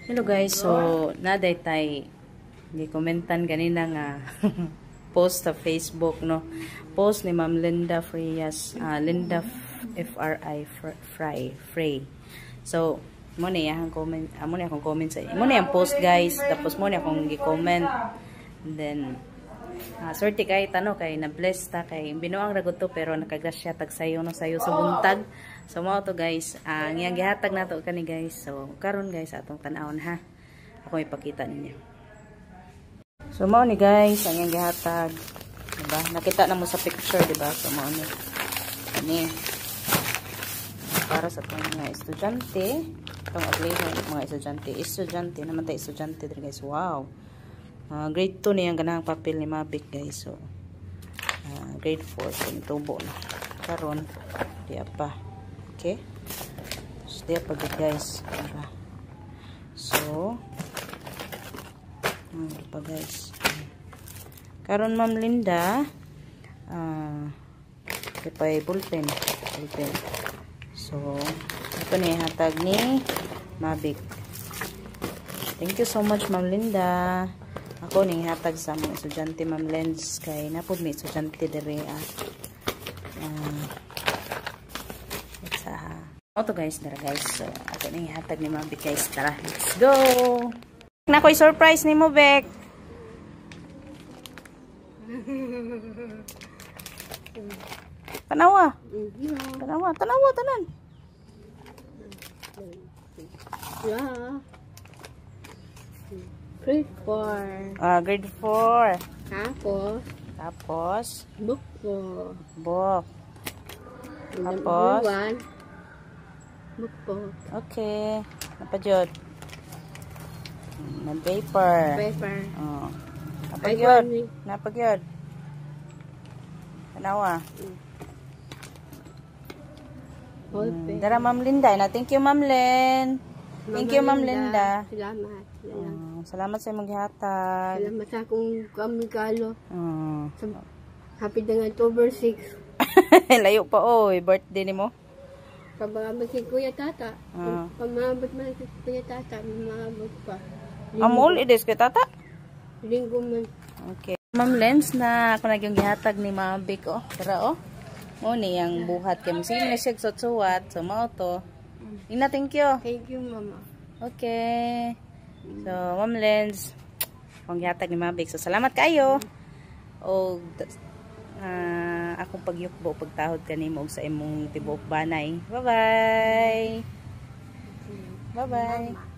Hello guys, so naday tay gi-commentan ganina nga post sa Facebook, no. Post ni Ma'am Linda Frias, Linda FRI Frey. So mo ni ang comment, mo ni akong comment sa mo ni ang post guys, tapos mo ni akong gi-comment. And then swerte kay tano kay na bless ta kay binuang ragot to pero nakagrasya tag sayo no sayo sa buntag. So mo to guys, ang iyang gihatag nato kani guys. So karon guys atong tan-awon ha. Ako ipakita ninyo. So mo ni guys ang iyang gihatag. Diba? Nakita na mo sa picture, diba? So mo ni. Ani. Para sa atong mga estudyante, itong aglihon mga estudyante naman tayo estudyante diri guys. Wow. Grade 2 na yung ganang papel ni Mavic guys. So grade 4 so tubo na karon di pa. Okay, so di pa guys. So di pa guys. Karon Ma'am Linda di pa bullpen. So ito na yung hatag ni Mavic. Thank you so much Ma'am Linda. Ako ning hatag sa mga estudyante Ma'am Lens kay napod may estudyante dire Auto guys dara guys. So ako ning hatag ni Ma'am Vic guys. Tara, let's go. Na ko'y surprise nimo Bek. Tanawa. Tanan. Yeah. Grade 4. Grade 4. Tapos book po. Book. Tapos book po. Okay. Apa jud? Paper. Apa jud? Tanawa. Dara Ma'am Linda. Thank you Ma'am Len. Thank you Ma'am Linda. Salamat. Salamat sa imong gihatag. Salamat sa akong kamigalo. Happy na October 6. Layo pa oy, birthday nimo. Pamabot si Kuya Tata. Pamabot man si Kuya Tata, mamabot pa. Amol ides kay tata? Linggo man. Okay. Ma'am Lens na ako nagyong gihatag ni Ma'am Vic Tara mo ni ang buhat kay sige na siya suwat so mao to. Ina, thank you. Thank you Mama. Okay. So Ma'am Lens ang gihatag ni Ma'am Vic. So salamat kayo. O akong pagyukbo pagtahod kanimo sa imong tibuok banay. Bye-bye. Bye-bye.